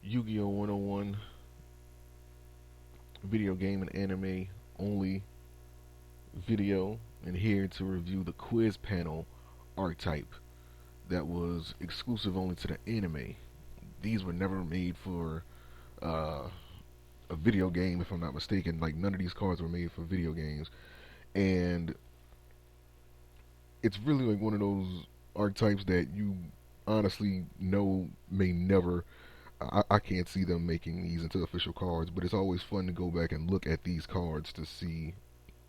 Yu-Gi-Oh 101 video game and anime only video, and here to review the quiz panel archetype that was exclusive only to the anime. These were never made for uh, a video game, if I'm not mistaken. Like, none of these cards were made for video games, and it's really like one of those archetypes that you honestly know may never. I can't see them making these into official cards, but it's always fun to go back and look at these cards to see,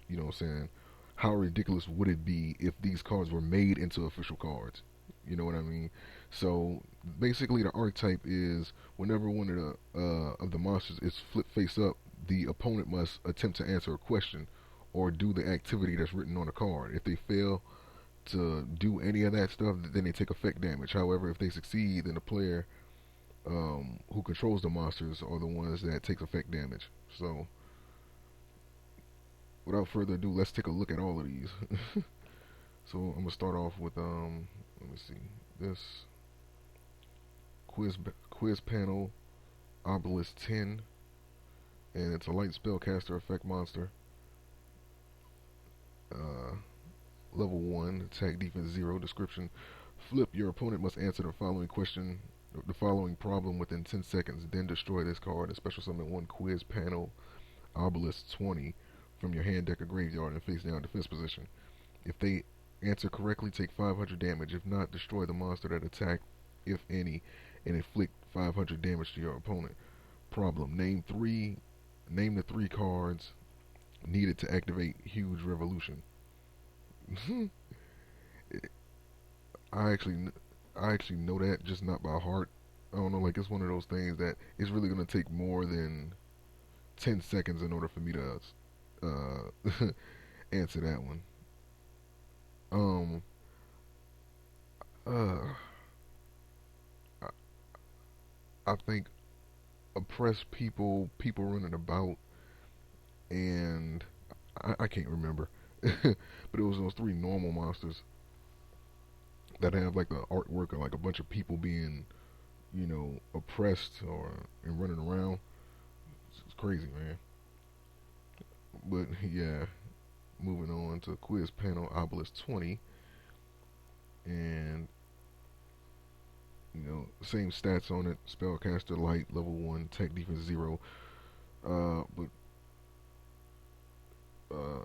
you know what I'm saying, how ridiculous would it be if these cards were made into official cards? You know what I mean? So basically, the archetype is whenever one of the monsters is flipped face up, the opponent must attempt to answer a question or do the activity that's written on the card. If they fail to do any of that stuff, then they take effect damage. However, if they succeed, then the player who controls the monsters are the ones that takes effect damage. So, without further ado, let's take a look at all of these. So I'm gonna start off with let me see, this quiz panel Obelisk 10, and it's a light spellcaster effect monster. Uh, Level 1, attack defense 0. Description: flip. Your opponent must answer the following problem within 10 seconds. Then destroy this card and special summon one quiz panel Obelisk 20 from your hand, deck, or graveyard in face down defense position. If they answer correctly, take 500 damage. If not, destroy the monster that attacked, if any, and inflict 500 damage to your opponent. Problem: Name the three cards needed to activate Huge Revolution. I actually, I actually know that, just not by heart. I don't know, like it's one of those things that it's really gonna take more than 10 seconds in order for me to answer that one. Um, uh, I, I think oppressed people running about, and I can't remember, but it was those three normal monsters that have like the artwork of like a bunch of people being, oppressed or and running around. It's crazy, man. But yeah, moving on to quiz panel Obelisk 20, and same stats on it: spellcaster light, level 1, tech defense 0. But uh,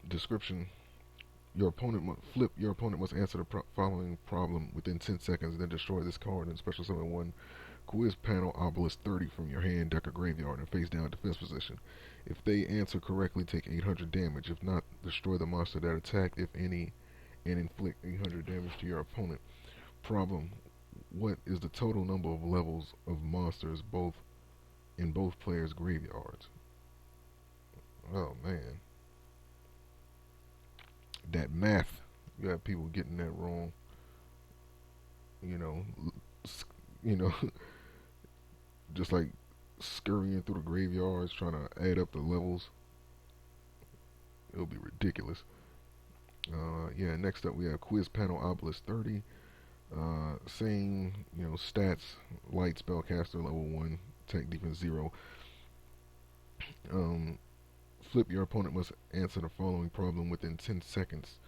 description: Your opponent must answer the following problem within 10 seconds, then destroy this card and special summon one quiz panel Obelisk 30 from your hand, deck, or graveyard in face down defense position. If they answer correctly, take 800 damage. If not, destroy the monster that attacked, if any, and inflict 800 damage to your opponent. Problem: what is the total number of levels of monsters in both players' graveyards? Oh man, that math. You have people getting that wrong. You know, you know, just like scurrying through the graveyards trying to add up the levels. It'll be ridiculous. Yeah. Next up, we have quiz panel Obelisk 30. Same, stats: light spellcaster level 1, tech defense 0. Um, Flip. Your opponent must answer the following problem within 10 seconds.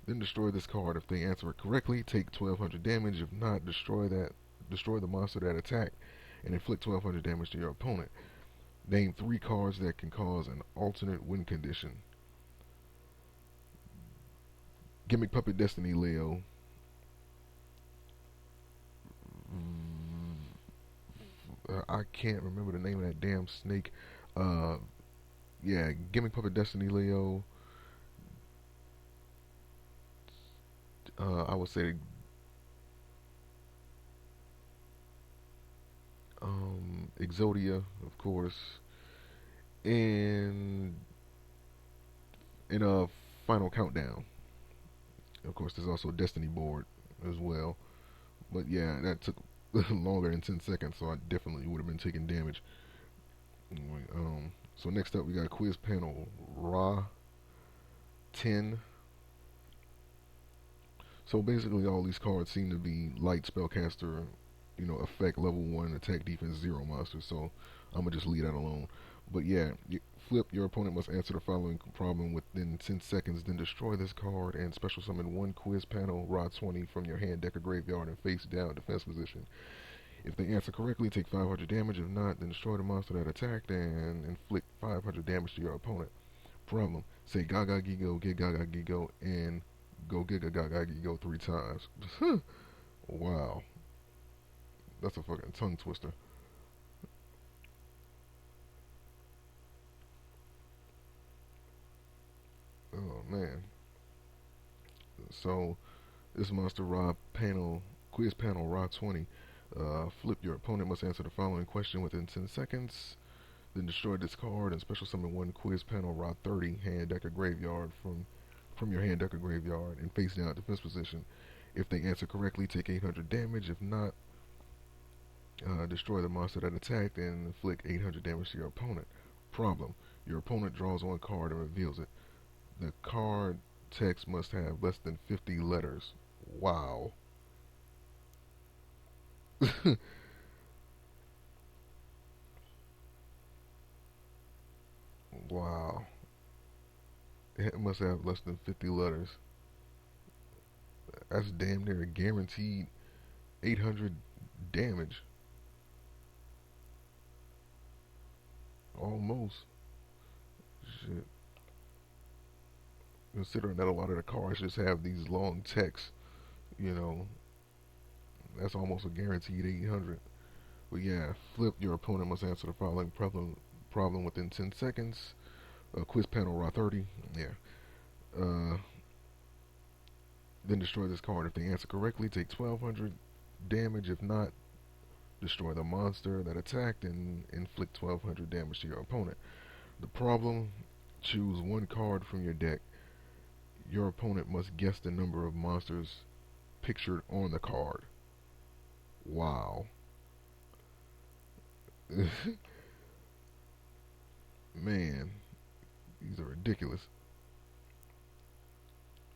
Then destroy this card. If they answer it correctly, take 1200 damage. If not, destroy the monster that attacked and inflict 1200 damage to your opponent. Name three cards that can cause an alternate win condition. Gimmick Puppet Destiny Leo. I can't remember the name of that damn snake. Uh, yeah, Gimmick Puppet Destiny Leo. I would say Exodia, of course, and in a Final Countdown. Of course, there's also Destiny Board as well. But yeah, that took longer than 10 seconds, so I definitely would have been taking damage. Anyway, so next up we got quiz panel Ra 10. So basically all these cards seem to be light spellcaster, effect level 1 attack defense 0 monster. So I'm gonna just leave that alone. But yeah, flip. Your opponent must answer the following problem within 10 seconds. Then destroy this card and special summon one quiz panel rod 20 from your hand, deck, or graveyard in face down defense position. If they answer correctly, take 500 damage. If not, then destroy the monster that attacked and inflict 500 damage to your opponent. Problem: say Gaga Gigo, get Gaga Gigo, and go Giga Gaga Gigo 3 times. Wow, that's a fucking tongue twister. Oh man. So this monster rod panel, quiz panel rod 20. Flip. Your opponent must answer the following question within 10 seconds. Then destroy this card and special summon one quiz panel rod 30 hand, deck, or graveyard from your hand, deck, or graveyard in face down defense position. If they answer correctly, take 800 damage. If not, destroy the monster that attacked and inflict 800 damage to your opponent. Problem: your opponent draws one card and reveals it. The card text must have less than 50 letters. Wow. Wow. It must have less than 50 letters. That's damn near a guaranteed 800 damage. Almost. Shit. Considering that a lot of the cards just have these long texts, you know, that's almost a guaranteed 800. But yeah, flip. Your opponent must answer the following problem within 10 seconds. Quiz panel raw 30. Yeah. Uh, then destroy this card. If they answer correctly, take 1200 damage. If not, destroy the monster that attacked and inflict 1200 damage to your opponent. The problem: choose one card from your deck. Your opponent must guess the number of monsters pictured on the card. Wow. Man, these are ridiculous.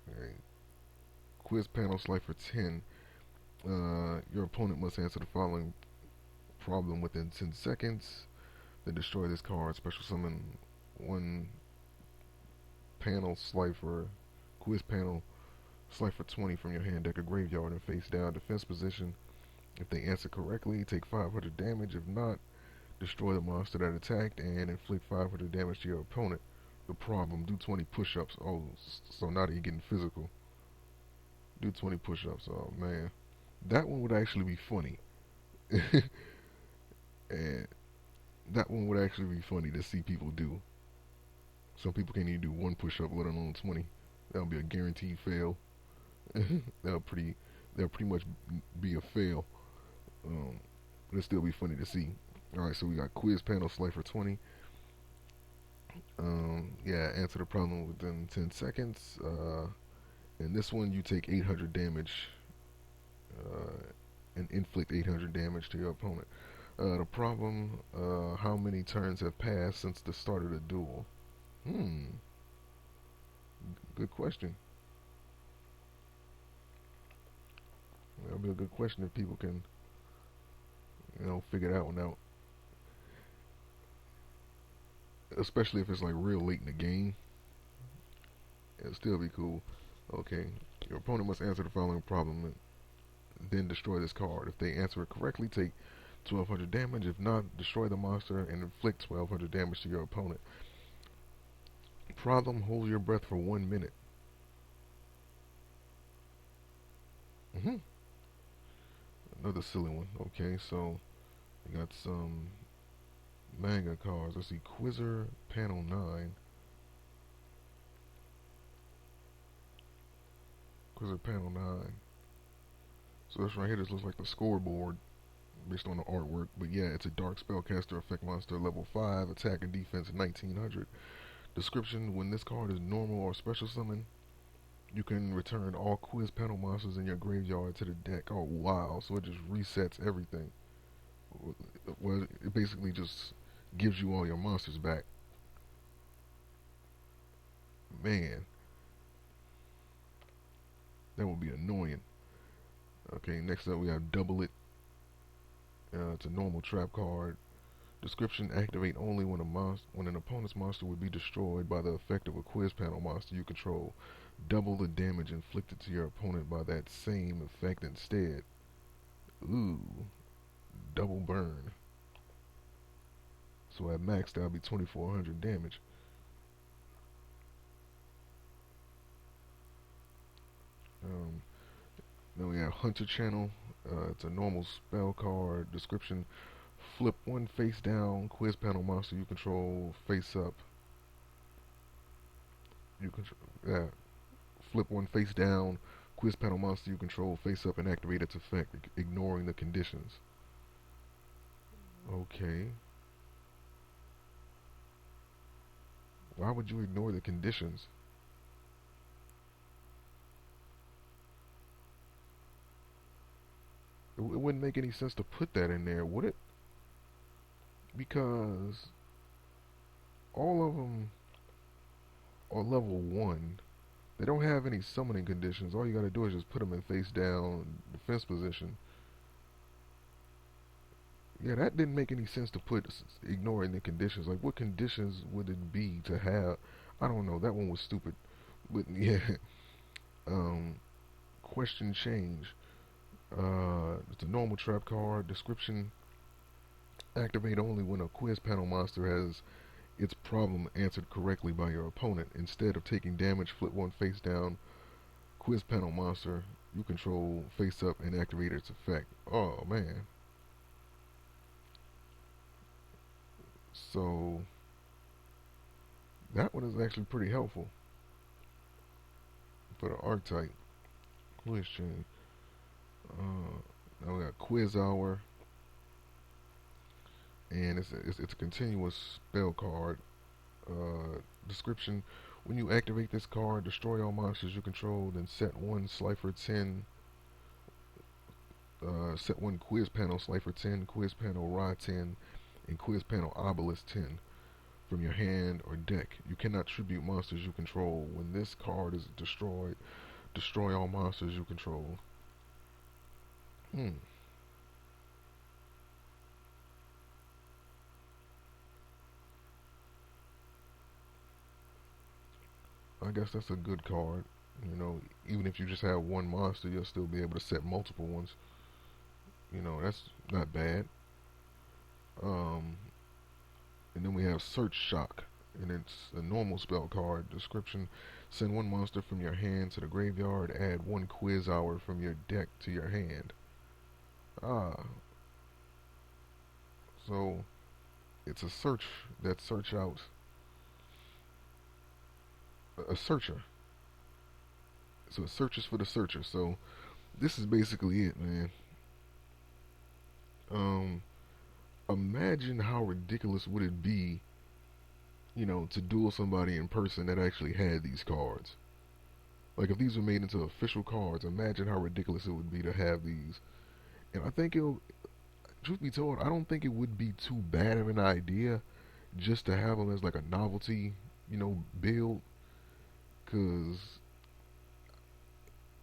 Alright. Quiz panel slide for 10. Your opponent must answer the following problem within 10 seconds. Then destroy this card. Special summon one panel Slifer, quiz panel Slifer 20 from your hand, deck, or graveyard in face down defense position. If they answer correctly, take 500 damage. If not, destroy the monster that attacked and inflict 500 damage to your opponent. The problem: do 20 push-ups. Oh, so now that you're getting physical, do 20 push-ups. Oh man, that one would actually be funny. And that one would actually be funny to see people do. Some people can't even do one push-up, let alone 20. That would be a guaranteed fail. That'll pretty, that'll pretty much be a fail. But it'll still be funny to see. All right, so we got quiz panel slide for 20. Yeah, answer the problem within 10 seconds. In this one, you take 800 damage and inflict 800 damage to your opponent. The problem: how many turns have passed since the start of the duel? Good question. That'll be a good question if people can, figure that one out. Especially if it's like real late in the game. It'll still be cool. Okay. Your opponent must answer the following problem and then destroy this card. If they answer it correctly, take 1200 damage. If not, destroy the monster and inflict 1200 damage to your opponent. Problem: hold your breath for 1 minute. Another silly one. Okay, so we got some manga cards. Let's see, Quizzer panel 9. Quizzer panel 9. So this right here, this looks like the scoreboard based on the artwork. But yeah, it's a dark spellcaster effect monster, level 5, attack and defense 1900. Description: when this card is normal or special summon, you can return all quiz panel monsters in your graveyard to the deck. Oh wow, so it just resets everything. Well, it basically just gives you all your monsters back. Man, that would be annoying. Okay, next up we have Double It. It's a normal trap card. Description: activate only when an opponent's monster would be destroyed by the effect of a quiz panel monster you control. Double the damage inflicted to your opponent by that same effect instead. Ooh, double burn. So at max that'll be 2400 damage. Um, then we have Hunter Channel. It's a normal spell card. Description: flip one face down quiz panel monster you control face up. You control, yeah. Flip one face down quiz panel monster you control face up and activate its effect, ignoring the conditions. Okay. Why would you ignore the conditions? It wouldn't make any sense to put that in there, would it? Because all of them are level 1. They don't have any summoning conditions. All you gotta do is just put them in face down defense position. Yeah, that didn't make any sense to put ignoring the conditions. Like, what conditions would it be to have? I don't know. That one was stupid. But yeah, um, question change. It's a normal trap card. Description: activate only when a quiz panel monster has its problem answered correctly by your opponent. Instead of taking damage, flip one face down quiz panel monster you control face up and activate its effect. Oh man. So that one is actually pretty helpful for the archetype. Quiz chain. Now we got quiz hour, and it's a continuous spell card. Description: when you activate this card, destroy all monsters you control, then set one Slifer 10, set one quiz panel Slifer 10, quiz panel Ra 10, and quiz panel Obelisk 10 from your hand or deck. You cannot tribute monsters you control. When this card is destroyed, destroy all monsters you control. Hmm. I guess that's a good card. You know, even if you just have one monster, you'll still be able to set multiple ones. You know, that's not bad. Um, and then we have Search Shock, and it's a normal spell card. Description: send one monster from your hand to the graveyard, add one quiz hour from your deck to your hand. Ah, so it's a search that search out a searcher. So it searches for the searcher. So this is basically it, man. Um, Imagine how ridiculous would it be, to duel somebody in person that actually had these cards. Like if these were made into official cards, imagine how ridiculous it would be to have these. And I think it'll, truth be told, I don't think it would be too bad of an idea just to have them as like a novelty, build. Cause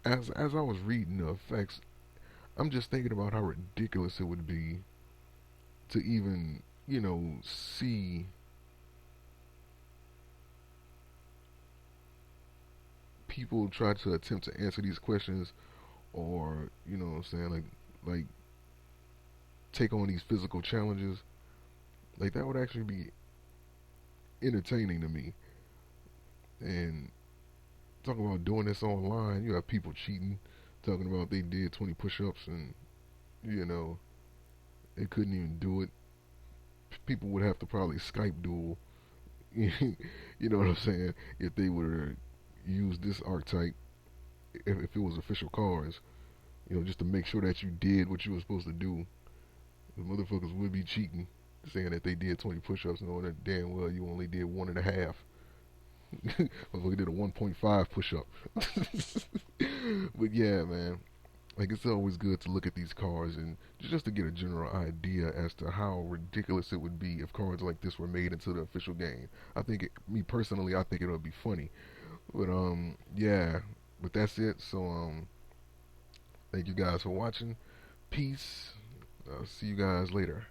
as I was reading the effects, I'm just thinking about how ridiculous it would be to even, see people try to attempt to answer these questions, or what I'm saying, like take on these physical challenges. Like that would actually be entertaining to me. And talking about doing this online, you have people cheating, talking about they did 20 push-ups and you know they couldn't even do it. People would have to probably Skype duel. You know what I'm saying? If they were to use this archetype, if it was official cards, just to make sure that you did what you were supposed to do. The motherfuckers would be cheating, saying that they did 20 push-ups, knowing that damn well you only did one and a half. Motherfucker did a 1.5 push-up. But yeah, man, like it's always good to look at these cards and just to get a general idea as to how ridiculous it would be if cards like this were made into the official game. Me personally, I think it would be funny. But yeah. But that's it. So thank you guys for watching. Peace. See you guys later.